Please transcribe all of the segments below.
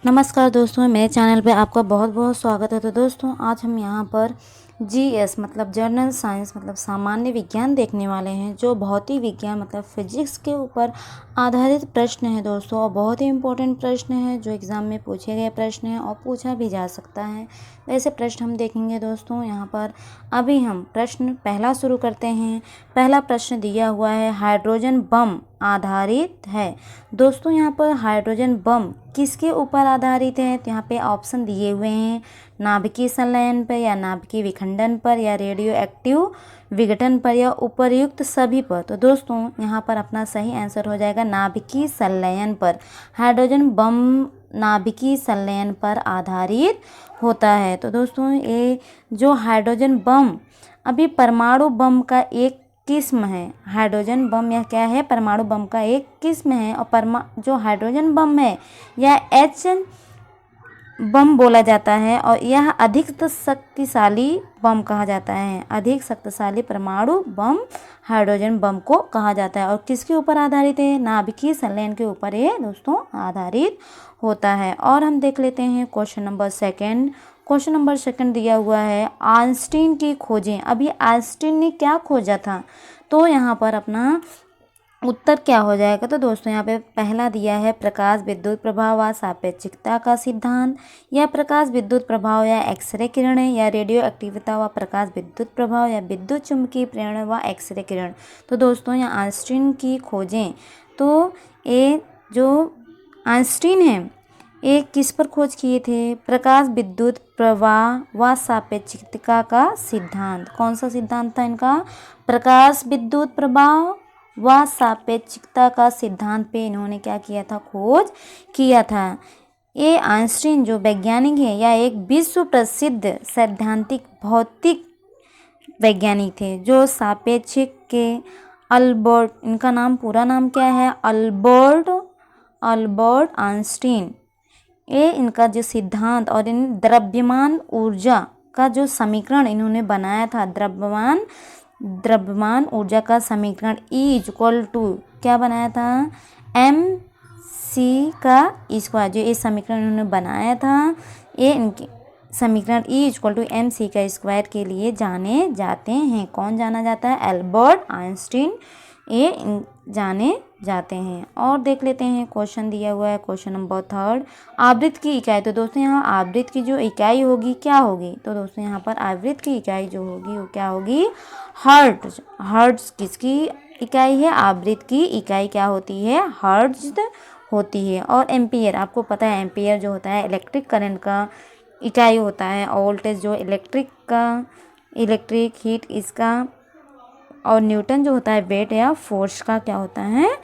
नमस्कार दोस्तों, मेरे चैनल पे आपका बहुत बहुत स्वागत है। तो दोस्तों, आज हम यहाँ पर जीएस मतलब जनरल साइंस मतलब सामान्य विज्ञान देखने वाले हैं, जो भौतिक विज्ञान मतलब फिजिक्स के ऊपर आधारित प्रश्न है दोस्तों। और बहुत ही इम्पोर्टेंट प्रश्न है, जो एग्ज़ाम में पूछे गए प्रश्न हैं और पूछा भी जा सकता है। वैसे प्रश्न हम देखेंगे दोस्तों यहाँ पर। अभी हम प्रश्न पहला शुरू करते हैं। पहला प्रश्न दिया हुआ है, हाइड्रोजन बम आधारित है। दोस्तों यहाँ पर हाइड्रोजन बम किसके ऊपर आधारित है? तो यहाँ पे ऑप्शन दिए हुए हैं, नाभिकीय संलयन पर या नाभिकीय विखंडन पर या रेडियो एक्टिव विघटन पर या उपर्युक्त सभी पर। तो दोस्तों यहाँ पर अपना सही आंसर हो जाएगा नाभिकीय संलयन पर। हाइड्रोजन बम नाभिकीय संलयन पर आधारित होता है। तो दोस्तों ये जो हाइड्रोजन बम अभी परमाणु बम का एक किस्म है। हाइड्रोजन बम यह क्या है? परमाणु बम का एक किस्म है। और जो हाइड्रोजन बम है यह एच बम बोला जाता है और यह अधिक शक्तिशाली बम कहा जाता है। अधिक शक्तिशाली परमाणु बम हाइड्रोजन बम को कहा जाता है। और किसके ऊपर आधारित है? नाभिकीय संलयन के ऊपर ये दोस्तों आधारित होता है। और हम देख लेते हैं question number second. Question number second दिया हुआ है, आइंस्टीन की खोजें। अभी आइंस्टीन ने क्या खोजा था? तो यहाँ पर अपना उत्तर क्या हो जाएगा? तो दोस्तों यहाँ पे पहला दिया है प्रकाश विद्युत प्रभाव व सापेक्षिकता का सिद्धांत, या प्रकाश विद्युत प्रभाव या एक्सरे किरणें, या रेडियो एक्टिविता व प्रकाश विद्युत प्रभाव, या विद्युत चुम्बकीय प्रेरण व एक्सरे किरण। तो दोस्तों यहाँ आइंस्टीन की खोजें, तो ये जो आइंस्टीन है ये किस पर खोज किए थे? प्रकाश विद्युत प्रवाह व सापेक्षिकता का सिद्धांत। कौन सा सिद्धांत था इनका? प्रकाश विद्युत प्रवाह व सापेक्षिकता का सिद्धांत पे इन्होंने क्या किया था? खोज किया था। ये आइंस्टीन जो वैज्ञानिक है या एक विश्व प्रसिद्ध सैद्धांतिक भौतिक वैज्ञानिक थे, जो सापेक्षिक के अल्बर्ट, इनका नाम पूरा नाम क्या है? Albert Einstein. ये इनका जो सिद्धांत और इन द्रव्यमान ऊर्जा का जो समीकरण इन्होंने बनाया था, द्रव्यमान ऊर्जा का समीकरण E= क्या बनाया था? mc का स्क्वायर। जो ये समीकरण इन्होंने बनाया था, ये इनके समीकरण E=mc का स्क्वायर के लिए जाने जाते हैं। कौन जाना जाता है? अल्बर्ट आइंस्टीन ये जाने जाते हैं। और देख लेते हैं क्वेश्चन दिया हुआ है, क्वेश्चन नंबर थर्ड, आवृत्त की इकाई। तो दोस्तों यहाँ आवृत्त की जो इकाई होगी क्या होगी? तो दोस्तों यहाँ पर आवृत्त की इकाई जो होगी वो क्या होगी? हर्ट्ज। हर्ट्ज किसकी इकाई है? आवृत्त की इकाई क्या होती है? हर्ट्ज होती है। और एम्पियर, आपको पता है एम्पियर जो होता है इलेक्ट्रिक करंट का इकाई होता है। और वोल्टेज जो इलेक्ट्रिक हीट इसका, और न्यूटन जो होता है वेट या फोर्स का क्या होता है?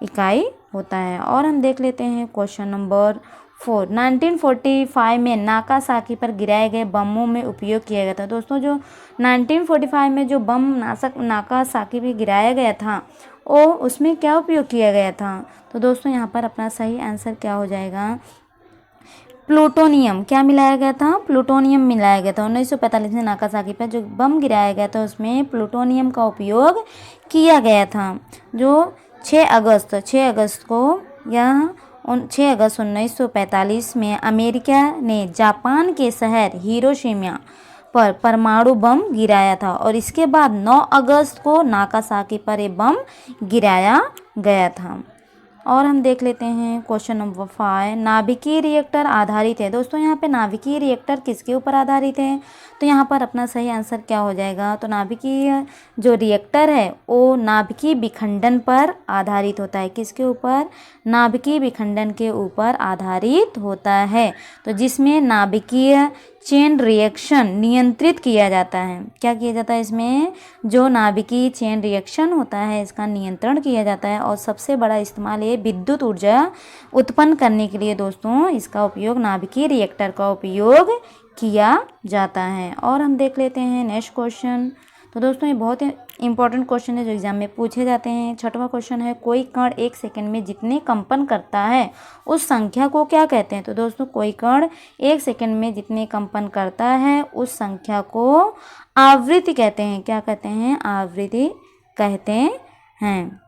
इकाई होता है। और हम देख लेते हैं क्वेश्चन नंबर 4, 1945 में नागासाकी पर गिराए गए बमों में उपयोग किया गया था। दोस्तों जो 1945 में जो बम नागासाकी पे गिराया गया था वो उसमें क्या उपयोग किया गया था? तो दोस्तों यहाँ पर अपना सही आंसर क्या हो जाएगा? प्लूटोनियम। क्या मिलाया गया था? प्लूटोनियम मिलाया गया था। 1945 में नागासाकी पर जो बम गिराया गया था उसमें प्लूटोनियम का उपयोग किया गया था। जो 6 अगस्त को यह 6 अगस्त 1945 में अमेरिका ने जापान के शहर हिरोशिमा पर परमाणु बम गिराया था। और इसके बाद 9 अगस्त को नागासाकी पर ये बम गिराया गया था। और हम देख लेते हैं क्वेश्चन नंबर 5, नाभिकीय रिएक्टर आधारित है। दोस्तों यहाँ पे नाभिकीय रिएक्टर किसके ऊपर आधारित है? तो यहाँ पर अपना सही आंसर क्या हो जाएगा? तो नाभिकीय जो रिएक्टर है वो नाभिकीय विखंडन पर आधारित होता है। किसके ऊपर? नाभिकीय विखंडन के ऊपर आधारित होता है। तो जिसमें नाभिकीय चेन रिएक्शन नियंत्रित किया जाता है। क्या किया जाता है इसमें? जो नाभिकीय चेन रिएक्शन होता है इसका नियंत्रण किया जाता है। और सबसे बड़ा इस्तेमाल ये विद्युत ऊर्जा उत्पन्न करने के लिए दोस्तों इसका उपयोग, नाभिकीय रिएक्टर का उपयोग किया जाता है। और हम देख लेते हैं नेक्स्ट क्वेश्चन। तो दोस्तों ये बहुत ही इंपॉर्टेंट क्वेश्चन है जो एग्जाम में पूछे जाते हैं। 6वां क्वेश्चन है, कोई कण 1 सेकंड में जितने कंपन करता है उस संख्या को क्या कहते हैं? तो दोस्तों कोई कण 1 सेकंड में जितने कंपन करता है उस संख्या को आवृत्ति कहते हैं। क्या कहते हैं? आवृत्ति कहते हैं।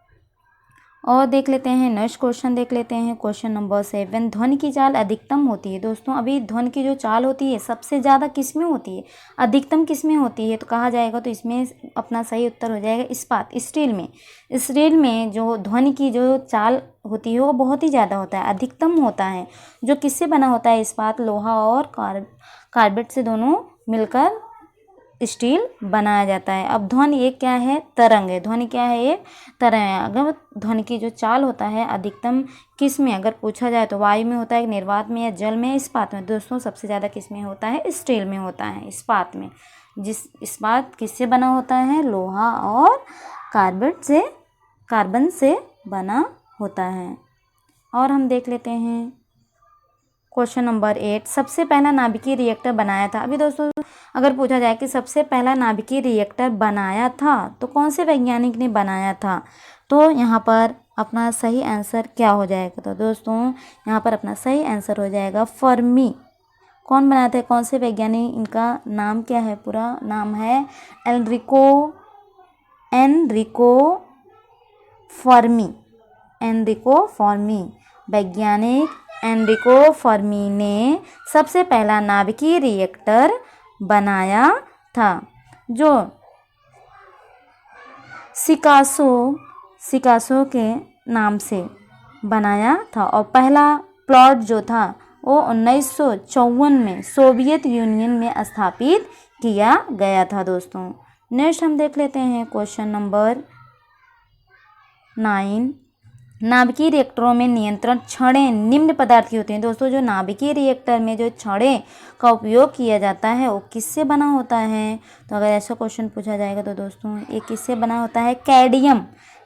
और देख लेते हैं नेक्स्ट क्वेश्चन, देख लेते हैं क्वेश्चन नंबर 7। ध्वनि की चाल अधिकतम होती है। दोस्तों अभी ध्वनि की जो चाल होती है सबसे ज़्यादा किस में होती है, अधिकतम किस में होती है, तो कहा जाएगा तो इसमें अपना सही उत्तर हो जाएगा इस्पात, स्टील में। स्टील में जो ध्वनि की जो चाल होती है वो बहुत ही ज़्यादा होता है, अधिकतम होता है। जो किससे बना होता है, इस्पात, लोहा और कार्बेट से दोनों मिलकर स्टील बनाया जाता है। अब ध्वनि एक क्या है, तरंग है। ध्वनि क्या है, एक तरंग है। अगर ध्वनि की जो चाल होता है अधिकतम किस में अगर पूछा जाए तो वायु में होता है, निर्वात में, या जल में, इस्पात में। दोस्तों सबसे ज़्यादा किस में होता है, स्टील में होता है, इस्पात में। इस्पात किससे बना होता है, लोहा और कार्बन से बना होता है। और हम देख लेते हैं क्वेश्चन नंबर 8। सबसे पहला नाभिकीय रिएक्टर बनाया था। अभी दोस्तों अगर पूछा जाए कि सबसे पहला नाभिकीय रिएक्टर बनाया था तो कौन से वैज्ञानिक ने बनाया था, तो यहाँ पर अपना सही आंसर क्या हो जाएगा, तो दोस्तों यहाँ पर अपना सही आंसर हो जाएगा फर्मी। कौन बनाया था, कौन से वैज्ञानिक, इनका नाम क्या है, पूरा नाम है एनरिको फर्मी। वैज्ञानिक एनरिको फर्मी ने सबसे पहला नाभिकीय रिएक्टर बनाया था, जो सिकासो के नाम से बनाया था। और पहला प्लॉट जो था वो 1954 में सोवियत यूनियन में स्थापित किया गया था। दोस्तों नेक्स्ट हम देख लेते हैं क्वेश्चन नंबर 9। नाभिकीय रिएक्टरों में नियंत्रण छड़ें निम्न पदार्थ की होती हैं। दोस्तों जो नाभिकीय रिएक्टर में जो छड़ें का उपयोग किया जाता है वो किससे बना होता है, तो अगर ऐसा क्वेश्चन पूछा जाएगा तो दोस्तों ये किससे बना होता है,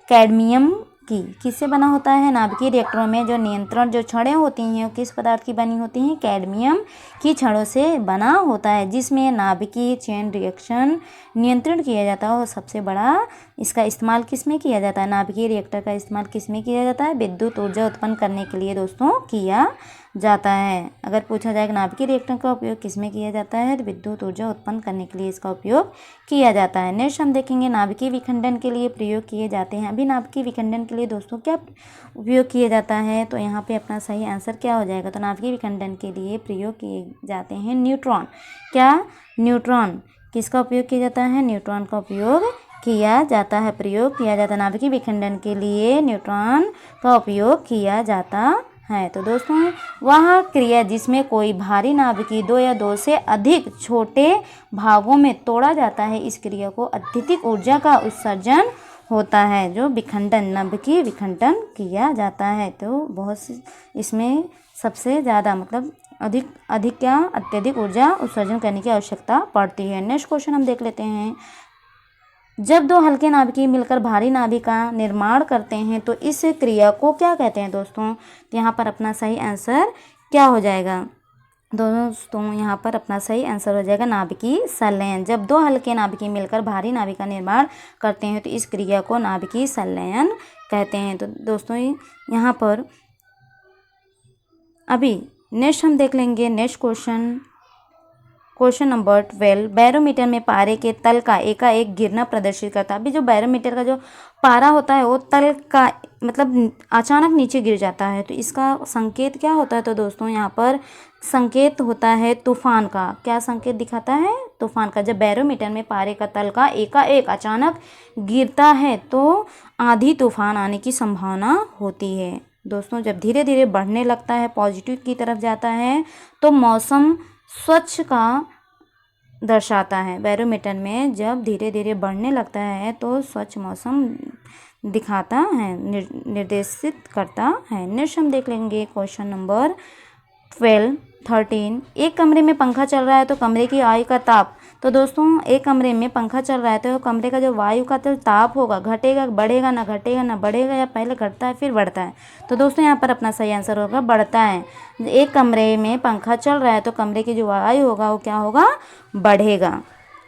कैडमियम की। किससे बना होता है, नाभिकीय रिएक्टरों में जो नियंत्रण जो छड़ें होती हैं वो किस पदार्थ की बनी होती हैं, कैडमियम की छड़ों से बना होता है, जिसमें नाभिकीय चेन रिएक्शन नियंत्रण किया जाता है। और सबसे बड़ा इसका इस्तेमाल किस में किया जाता है, नाभिकीय रिएक्टर का इस्तेमाल किस में किया जाता है, विद्युत ऊर्जा उत्पन्न करने के लिए दोस्तों किया जाता है। अगर पूछा जाए कि नाभिकीय रिएक्टर का उपयोग किस में किया जाता है, तो विद्युत ऊर्जा उत्पन्न करने के लिए इसका उपयोग किया जाता है। नेक्स्ट हम देखेंगे नाभिकीय विखंडन के लिए प्रयोग किए जाते हैं। अभी नाभिकीय विखंडन के लिए दोस्तों क्या उपयोग किया जाता है, तो यहाँ पे अपना सही आंसर क्या हो जाएगा, तो नाभिकीय विखंडन के लिए प्रयोग किए जाते हैं न्यूट्रॉन। क्या, न्यूट्रॉन। किसका उपयोग किया जाता है, न्यूट्रॉन का उपयोग किया जाता है, प्रयोग किया जाता है। नाभिकीय विखंडन के लिए न्यूट्रॉन का उपयोग किया जाता है। तो दोस्तों वह क्रिया जिसमें कोई भारी नाभिकीय दो या दो से अधिक छोटे भागों में तोड़ा जाता है, इस क्रिया को अत्यधिक ऊर्जा का उत्सर्जन होता है, जो विखंडन, नाभिकीय विखंडन किया जाता है। तो बहुत सी इसमें सबसे ज़्यादा मतलब अधिक क्या, अत्यधिक ऊर्जा उत्सर्जन करने की आवश्यकता पड़ती है। नेक्स्ट क्वेश्चन हम देख लेते हैं। जब दो हल्के नाभिकीय मिलकर भारी नाभिक का निर्माण करते हैं तो इस क्रिया को क्या कहते हैं दोस्तों, तो यहाँ पर अपना सही आंसर क्या हो जाएगा, दोस्तों यहाँ पर अपना सही आंसर हो जाएगा नाभिकीय संलयन। जब दो हल्के नाभिकीय मिलकर भारी नाभिक का निर्माण करते हैं तो इस क्रिया को नाभिकीय संलयन कहते हैं। तो दोस्तों यहाँ पर अभी नेक्स्ट हम देख लेंगे नेक्स्ट क्वेश्चन नंबर 12। बैरोमीटर में पारे के तल का एकाएक गिरना प्रदर्शित करता है। अभी जो बैरोमीटर का जो पारा होता है वो तल का मतलब अचानक नीचे गिर जाता है, तो इसका संकेत क्या होता है, तो दोस्तों यहाँ पर संकेत होता है तूफान का। क्या संकेत दिखाता है, तूफान का। जब बैरोमीटर में पारे का तल का एकाएक अचानक गिरता है तो आंधी तूफान आने की संभावना होती है। दोस्तों जब धीरे धीरे बढ़ने लगता है, पॉजिटिव की तरफ जाता है, तो मौसम स्वच्छ का दर्शाता है। बैरोमीटर में जब धीरे धीरे बढ़ने लगता है तो स्वच्छ मौसम दिखाता है, निर्देशित करता है। नेक्स्ट हम देख लेंगे क्वेश्चन नंबर 13। एक कमरे में पंखा चल रहा है तो कमरे की वायु का ताप, तो दोस्तों एक कमरे में पंखा चल रहा है तो कमरे का जो वायु का जो ताप होगा घटेगा, बढ़ेगा, ना घटेगा ना बढ़ेगा, या पहले घटता है फिर बढ़ता है, तो दोस्तों यहाँ पर अपना सही आंसर होगा बढ़ता है। एक कमरे में पंखा चल रहा है तो कमरे की जो वायु होगा वो क्या होगा, बढ़ेगा।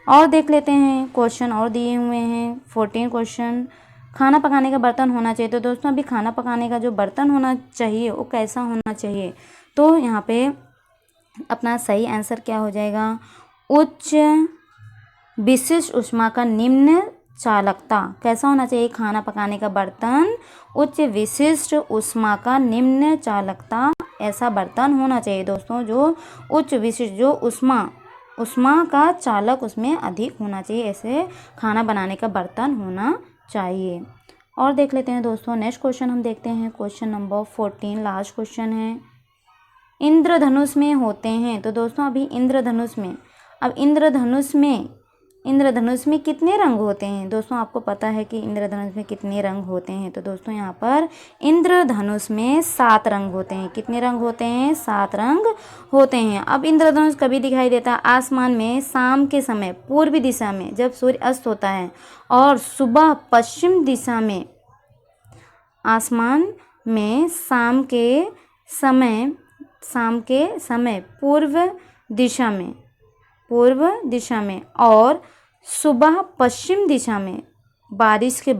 और देख लेते हैं क्वेश्चन और दिए हुए हैं 14 क्वेश्चन। खाना पकाने का बर्तन होना चाहिए, तो दोस्तों अभी खाना पकाने का जो बर्तन होना चाहिए वो कैसा होना चाहिए, तो यहाँ पे अपना सही आंसर क्या हो जाएगा, उच्च विशिष्ट ऊष्मा का निम्न चालकता। कैसा होना चाहिए खाना पकाने का बर्तन? उच्च विशिष्ट ऊष्मा का निम्न चालकता ऐसा बर्तन होना चाहिए दोस्तों, जो उच्च विशिष्ट जो ऊष्मा का चालक उसमें अधिक होना चाहिए, ऐसे खाना बनाने का बर्तन होना चाहिए। और देख लेते हैं दोस्तों नेक्स्ट क्वेश्चन हम देखते हैं। क्वेश्चन नंबर 14 लास्ट क्वेश्चन है। इंद्रधनुष में होते हैं। तो दोस्तों अभी इंद्रधनुष में कितने रंग होते हैं? दोस्तों आपको पता है कि इंद्रधनुष में कितने रंग होते हैं? तो दोस्तों यहाँ पर इंद्रधनुष में 7 रंग होते हैं। कितने रंग होते हैं? 7 रंग होते हैं। अब इंद्रधनुष कभी दिखाई देता है? आसमान में शाम के समय पूर्वी दिशा में जब सूर्य अस्त होता है, और सुबह पश्चिम दिशा में। आसमान में शाम के समय पूर्व दिशा में और सुबह पश्चिम दिशा में बारिश के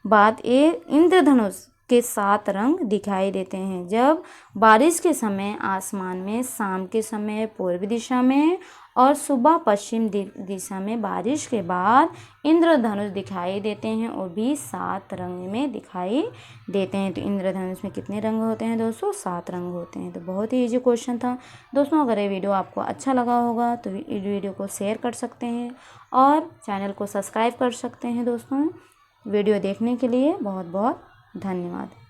बाद ये इंद्रधनुष के 7 रंग दिखाई देते हैं। जब बारिश के समय आसमान में शाम के समय पूर्व दिशा में और सुबह पश्चिम दिशा में बारिश के बाद इंद्रधनुष दिखाई देते हैं, और भी 7 रंग में दिखाई देते हैं। तो इंद्रधनुष में कितने रंग होते हैं दोस्तों? 7 रंग होते हैं। तो बहुत ही इजी क्वेश्चन था दोस्तों। अगर ये वीडियो आपको अच्छा लगा होगा तो इस वीडियो को शेयर कर सकते हैं और चैनल को सब्सक्राइब कर सकते हैं दोस्तों। वीडियो देखने के लिए बहुत बहुत धन्यवाद।